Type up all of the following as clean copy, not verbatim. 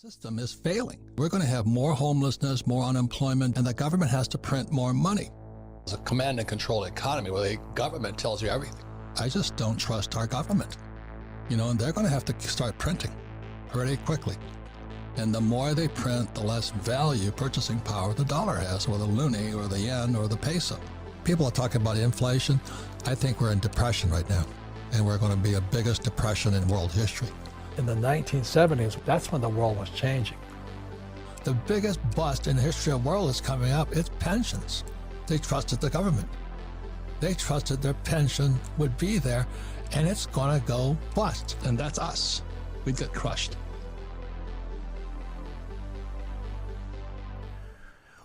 System is failing. We're going to have more homelessness, more unemployment, and the government has to print more money. It's a command and control economy where the government tells you everything. I just don't trust our government. And they're going to have to start printing pretty quickly. And the more they print, the less value purchasing power the dollar has, or the loonie, or the yen, or the peso. People are talking about inflation. I think we're in depression right now, and we're going to be the biggest depression in world history. In the 1970s, that's when the world was changing. The biggest bust in the history of the world is coming up. It's pensions. They trusted the government. They trusted their pension would be there, and it's going to go bust. And that's us. We'd get crushed.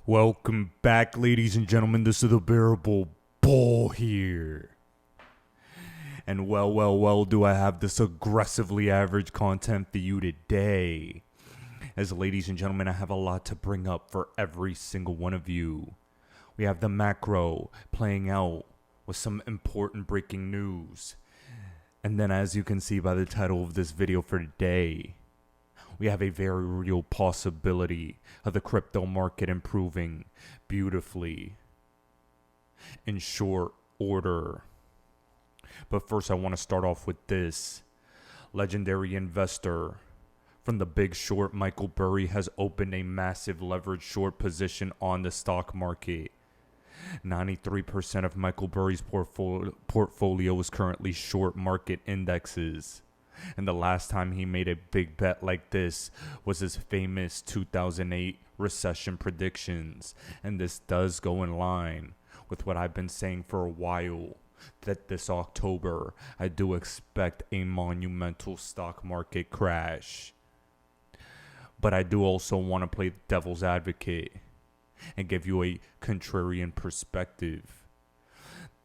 Welcome back, ladies and gentlemen. This is the Bearable Bull here. And well, do I have this aggressively average content for you today. As ladies and gentlemen, I have a lot to bring up for every single one of you. We have the macro playing out with some important breaking news. And then, as you can see by the title of this video for today, we have a very real possibility of the crypto market improving beautifully in short order. But first, I want to start off with this. Legendary investor from the Big Short, Michael Burry, has opened a massive leverage short position on the stock market. 93% of Michael Burry's portfolio is currently short market indexes. And the last time he made a big bet like this was his famous 2008 recession predictions. And this does go in line with what I've been saying for a while, that this October I do expect a monumental stock market crash. But I do also want to play devil's advocate and give you a contrarian perspective.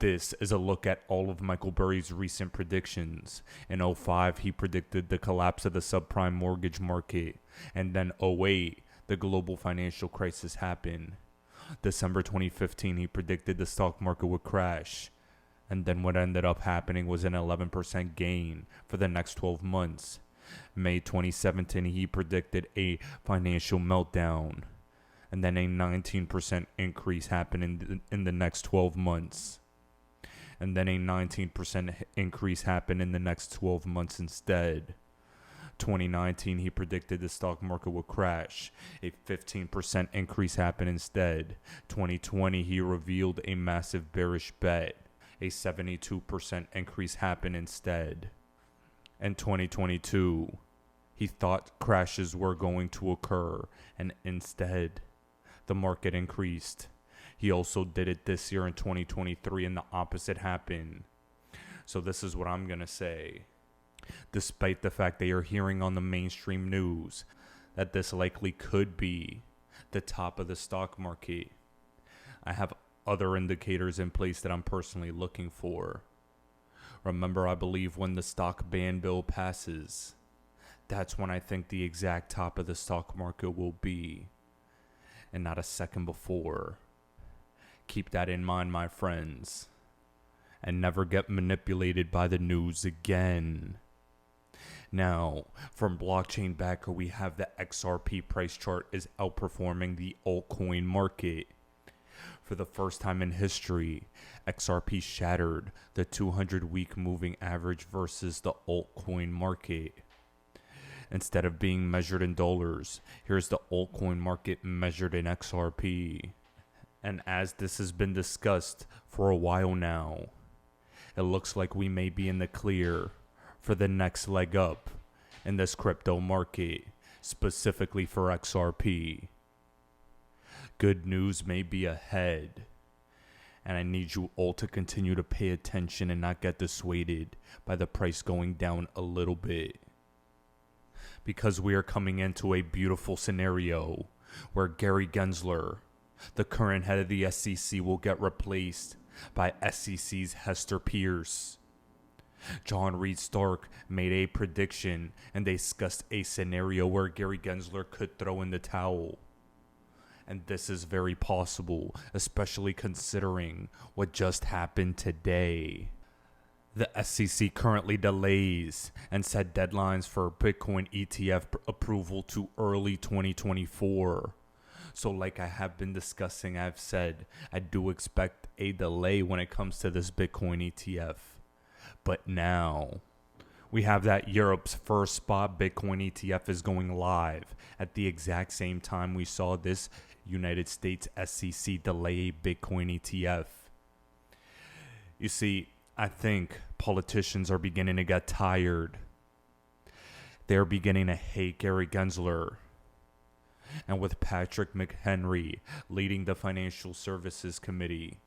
This is a look at all of Michael Burry's recent predictions. In 2005, he predicted the collapse of the subprime mortgage market, and then 2008, the global financial crisis happened. December 2015, he predicted the stock market would crash. And then what ended up happening was an 11% gain for the next 12 months. May 2017, he predicted a financial meltdown. And then a 19% increase happened in the next 12 months. And then a 19% increase happened in the next 12 months instead. 2019, he predicted the stock market would crash. A 15% increase happened instead. 2020, he revealed a massive bearish bet. A 72% increase happened instead. In 2022, he thought crashes were going to occur, and instead, the market increased. He also did it this year in 2023, and the opposite happened. So this is what I'm going to say. Despite the fact that you're hearing on the mainstream news that this likely could be the top of the stock market, I have other indicators in place that I'm personally looking for. Remember, I believe when the stock ban bill passes, that's when I think the exact top of the stock market will be, and not a second before. Keep that in mind, my friends, and never get manipulated by the news again. Now, from Blockchain Backer, we have the XRP price chart is outperforming the altcoin market. For the first time in history, XRP shattered the 200-week moving average versus the altcoin market. Instead of being measured in dollars, here's the altcoin market measured in XRP. And as this has been discussed for a while now, it looks like we may be in the clear for the next leg up in this crypto market, specifically for XRP. Good news may be ahead, and I need you all to continue to pay attention and not get dissuaded by the price going down a little bit. Because we are coming into a beautiful scenario where Gary Gensler, the current head of the SEC, will get replaced by SEC's Hester Pierce. John Reed Stark made a prediction and discussed a scenario where Gary Gensler could throw in the towel. And this is very possible, especially considering what just happened today. The SEC currently delays and set deadlines for Bitcoin ETF approval to early 2024. So like I have been discussing, I've said I do expect a delay when it comes to this Bitcoin ETF. But now we have that Europe's first spot Bitcoin ETF is going live at the exact same time we saw this United States SEC delay Bitcoin ETF. You see, I think politicians are beginning to get tired. They're beginning to hate Gary Gensler. And with Patrick McHenry leading the Financial Services Committee,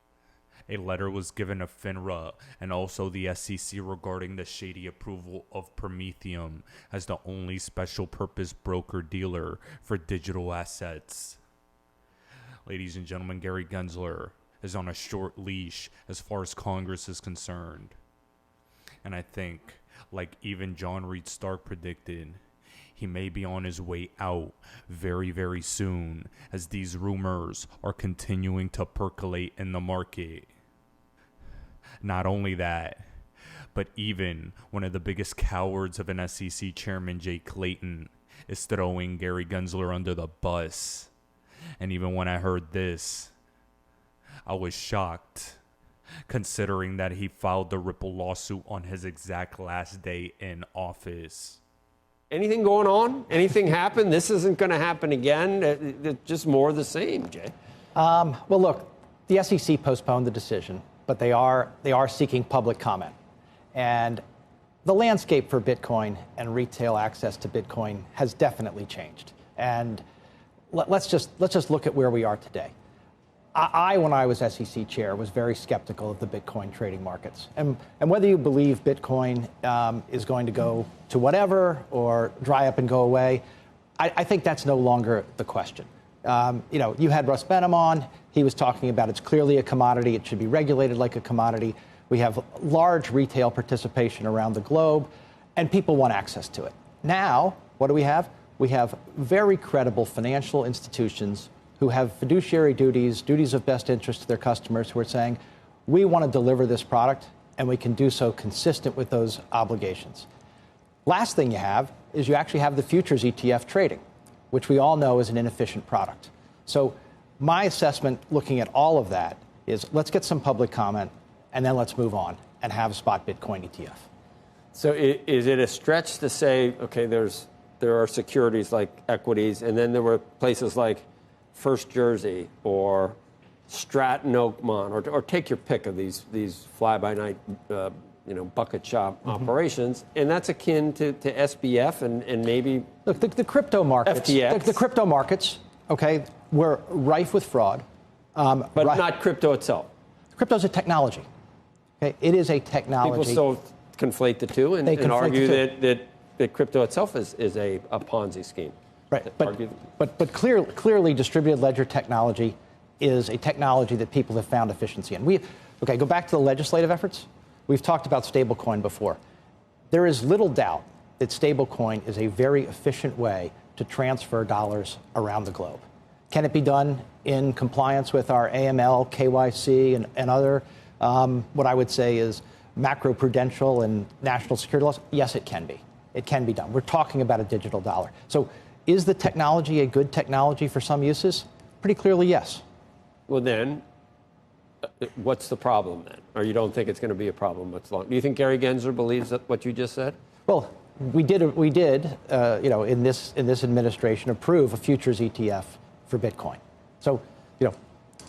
a letter was given to FINRA and also the SEC regarding the shady approval of Prometheum as the only special purpose broker-dealer for digital assets. Ladies and gentlemen, Gary Gensler is on a short leash as far as Congress is concerned. And I think, like even John Reed Stark predicted, he may be on his way out very, very soon as these rumors are continuing to percolate in the market. Not only that, but even one of the biggest cowards of an SEC chairman, Jay Clayton, is throwing Gary Gensler under the bus. And even when I heard this, I was shocked, considering that he filed the Ripple lawsuit on his exact last day in office. Anything going on? Anything happen? This isn't going to happen again? It's just more of the same, Jay. Well, look, the SEC postponed the decision, but they are seeking public comment. And the landscape for Bitcoin and retail access to Bitcoin has definitely changed. And let's just look at where we are today. I, when I was SEC chair, was very skeptical of the Bitcoin trading markets. And whether you believe Bitcoin is going to go to whatever or dry up and go away, I think that's no longer the question. You had Russ Benham on. He was talking about it's clearly a commodity. It should be regulated like a commodity. We have large retail participation around the globe, and people want access to it. Now, what do we have? We have very credible financial institutions who have fiduciary duties of best interest to their customers, who are saying, we want to deliver this product, and we can do so consistent with those obligations. Last thing you have is you actually have the futures ETF trading, which we all know is an inefficient product. So my assessment, looking at all of that, is let's get some public comment, and then let's move on and have a spot Bitcoin ETF. So is it a stretch to say, okay, there are securities like equities, and then there were places like First Jersey or Stratton Oakmont, or take your pick of these fly-by-night bucket shop operations, and that's akin to SBF and maybe look, the crypto markets, FTX. The crypto markets, okay, were rife with fraud, but not crypto itself. Crypto's a technology. Okay, it is a technology. People still conflate the two and argue that crypto itself is a Ponzi scheme. Right, but clearly distributed ledger technology is a technology that people have found efficiency in. Go back to the legislative efforts. We've talked about stablecoin before. There is little doubt that stablecoin is a very efficient way to transfer dollars around the globe. Can it be done in compliance with our AML, KYC, and other, what I would say is macroprudential and national security laws? Yes, it can be. It can be done. We're talking about a digital dollar. So is the technology a good technology for some uses? Pretty clearly, yes. Well, then, what's the problem then? Or you don't think it's going to be a problem much longer? Do you think Gary Gensler believes that what you just said? Well, we did, in this administration, approve a futures ETF for Bitcoin. So,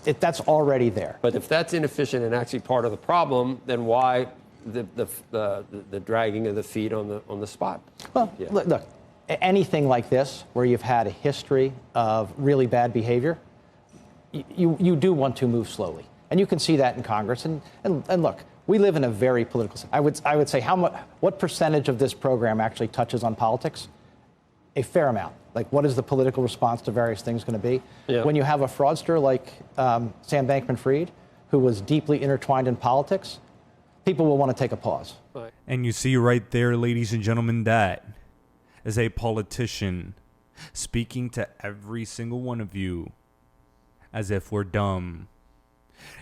that's already there. But if that's inefficient and actually part of the problem, then why the dragging of the feet on the spot? Well, look. Anything like this, where you've had a history of really bad behavior, you do want to move slowly, and you can see that in Congress. And look, we live in a very political. I would say what percentage of this program actually touches on politics? A fair amount. Like, what is the political response to various things going to be? Yeah. When you have a fraudster like Sam Bankman-Fried, who was deeply intertwined in politics, people will want to take a pause. Right. And you see right there, ladies and gentlemen, that as a politician speaking to every single one of you as if we're dumb.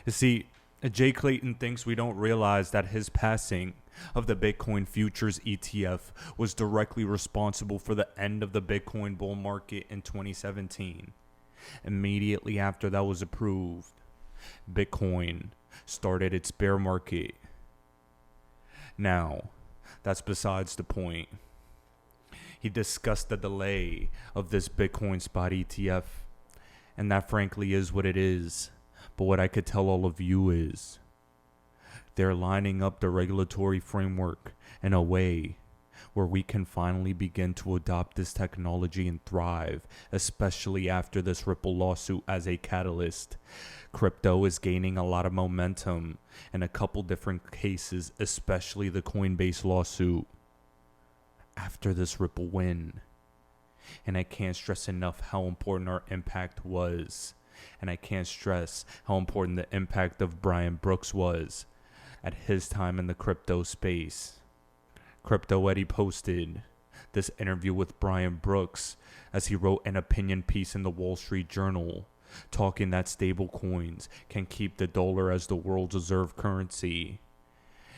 You see, Jay Clayton thinks we don't realize that his passing of the Bitcoin futures ETF was directly responsible for the end of the Bitcoin bull market in 2017. Immediately after that was approved, Bitcoin started its bear market. Now, that's besides the point. He discussed the delay of this Bitcoin spot ETF, and that frankly is what it is. But what I could tell all of you is they're lining up the regulatory framework in a way where we can finally begin to adopt this technology and thrive, especially after this Ripple lawsuit as a catalyst. Crypto is gaining a lot of momentum in a couple different cases, especially the Coinbase lawsuit after this Ripple win. And I can't stress enough how important our impact was. And I can't stress how important the impact of Brian Brooks was at his time in the crypto space. Crypto Eddie posted this interview with Brian Brooks as he wrote an opinion piece in the Wall Street Journal talking that stablecoins can keep the dollar as the world's reserve currency.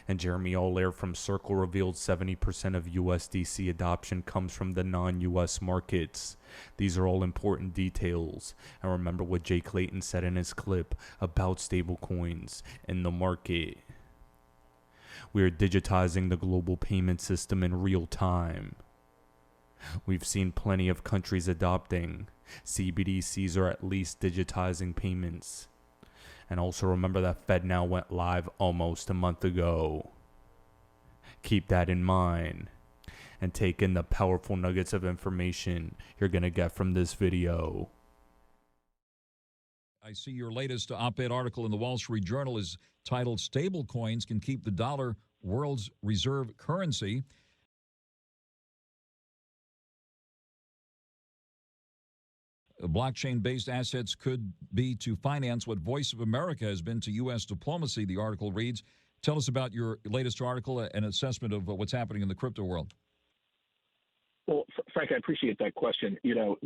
And Jeremy Allaire from Circle revealed 70% of USDC adoption comes from the non-US markets. These are all important details. And remember what Jay Clayton said in his clip about stablecoins in the market. We are digitizing the global payment system in real time. We've seen plenty of countries adopting CBDCs or at least digitizing payments. And also remember that FedNow went live almost a month ago. Keep that in mind and take in the powerful nuggets of information you're going to get from this video. I see your latest op-ed article in the Wall Street Journal is titled "Stablecoins Can Keep the Dollar World's Reserve Currency." Blockchain-based assets could be to finance what Voice of America has been to U.S. diplomacy, the article reads. Tell us about your latest article and assessment of what's happening in the crypto world. Well, Frank, I appreciate that question. You know,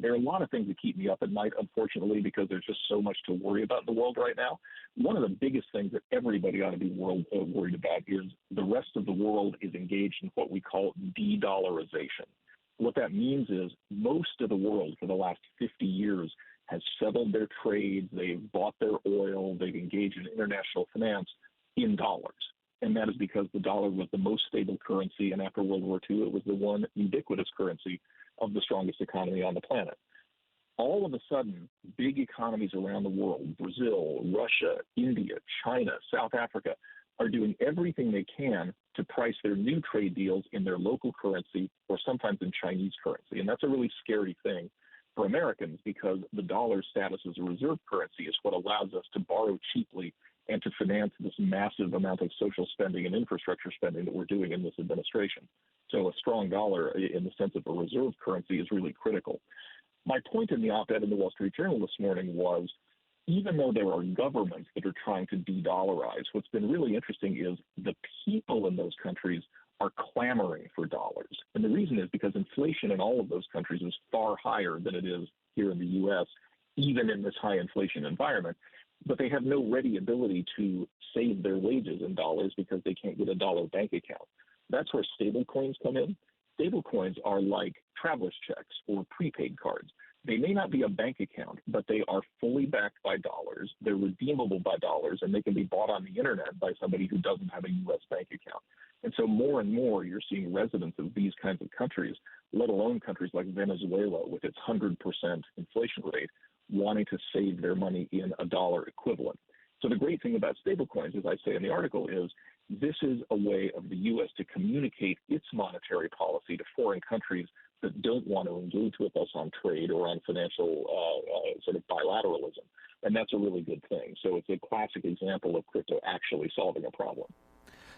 there are a lot of things that keep me up at night, unfortunately, because there's just so much to worry about in the world right now. One of the biggest things that everybody ought to be worried about is the rest of the world is engaged in what we call de-dollarization. What that means is most of the world for the last 50 years has settled their trades, they've bought their oil, they've engaged in international finance in dollars. And that is because the dollar was the most stable currency, and after World War II, it was the one ubiquitous currency of the strongest economy on the planet. All of a sudden, big economies around the world, Brazil, Russia, India, China, South Africa, are doing everything they can to price their new trade deals in their local currency or sometimes in Chinese currency. And that's a really scary thing for Americans because the dollar's status as a reserve currency is what allows us to borrow cheaply and to finance this massive amount of social spending and infrastructure spending that we're doing in this administration. So a strong dollar in the sense of a reserve currency is really critical. My point in the op-ed in the Wall Street Journal this morning was, even though there are governments that are trying to de-dollarize, what's been really interesting is the people in those countries are clamoring for dollars. And the reason is because inflation in all of those countries is far higher than it is here in the U.S., even in this high inflation environment. But they have no ready ability to save their wages in dollars because they can't get a dollar bank account. That's where stablecoins come in. Stablecoins are like traveler's checks or prepaid cards. They may not be a bank account, but they are fully backed by dollars. They're redeemable by dollars, and they can be bought on the internet by somebody who doesn't have a U.S. bank account. And so more and more you're seeing residents of these kinds of countries, let alone countries like Venezuela with its 100% inflation rate, wanting to save their money in a dollar equivalent. So the great thing about stablecoins, as I say in the article, is this is a way of the U.S. to communicate its monetary policy to foreign countries that don't want to engage with us on trade or on financial sort of bilateralism. And that's a really good thing. So it's a classic example of crypto actually solving a problem.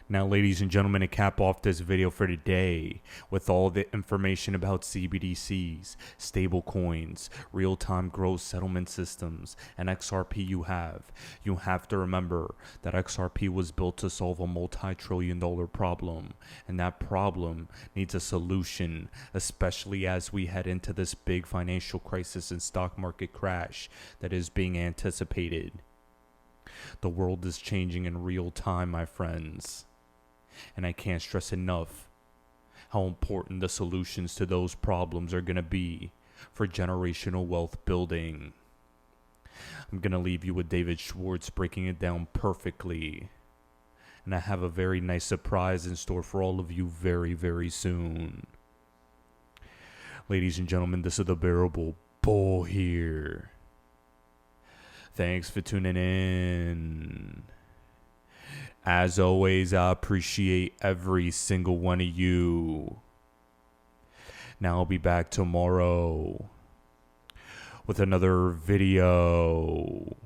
Now, ladies and gentlemen, to cap off this video for today with all the information about CBDCs, stablecoins, real-time gross settlement systems, and XRP you have to remember that XRP was built to solve a multi-trillion-dollar problem, and that problem needs a solution, especially as we head into this big financial crisis and stock market crash that is being anticipated. The world is changing in real time, my friends. And I can't stress enough how important the solutions to those problems are going to be for generational wealth building. I'm going to leave you with David Schwartz breaking it down perfectly. And I have a very nice surprise in store for all of you very, very soon. Ladies and gentlemen, this is the Bearable Bull here. Thanks for tuning in. As always, I appreciate every single one of you. Now I'll be back tomorrow with another video.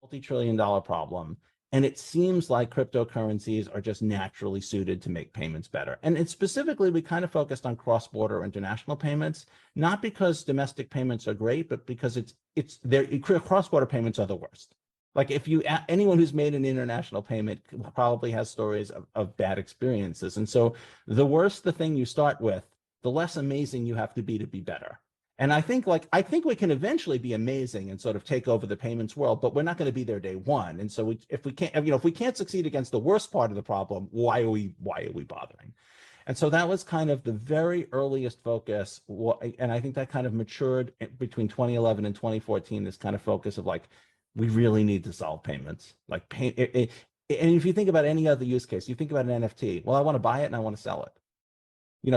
Multi-trillion-dollar problem. And it seems like cryptocurrencies are just naturally suited to make payments better. And it's specifically, we kind of focused on cross-border international payments, not because domestic payments are great, but because cross-border payments are the worst. Like if you, anyone who's made an international payment probably has stories of bad experiences. And so the worse the thing you start with, the less amazing you have to be better. And I think we can eventually be amazing and sort of take over the payments world, but we're not going to be there day one. And so if we can't succeed against the worst part of the problem, why are we bothering? And so that was kind of the very earliest focus. And I think that kind of matured between 2011 and 2014, this kind of focus of like, we really need to solve payments. And if you think about any other use case, you think about an NFT. Well, I want to buy it and I want to sell it.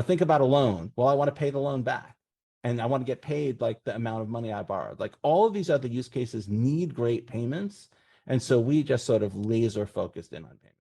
Think about a loan. Well, I want to pay the loan back. And I want to get paid like the amount of money I borrowed. Like all of these other use cases need great payments. And so we just sort of laser focused in on payments.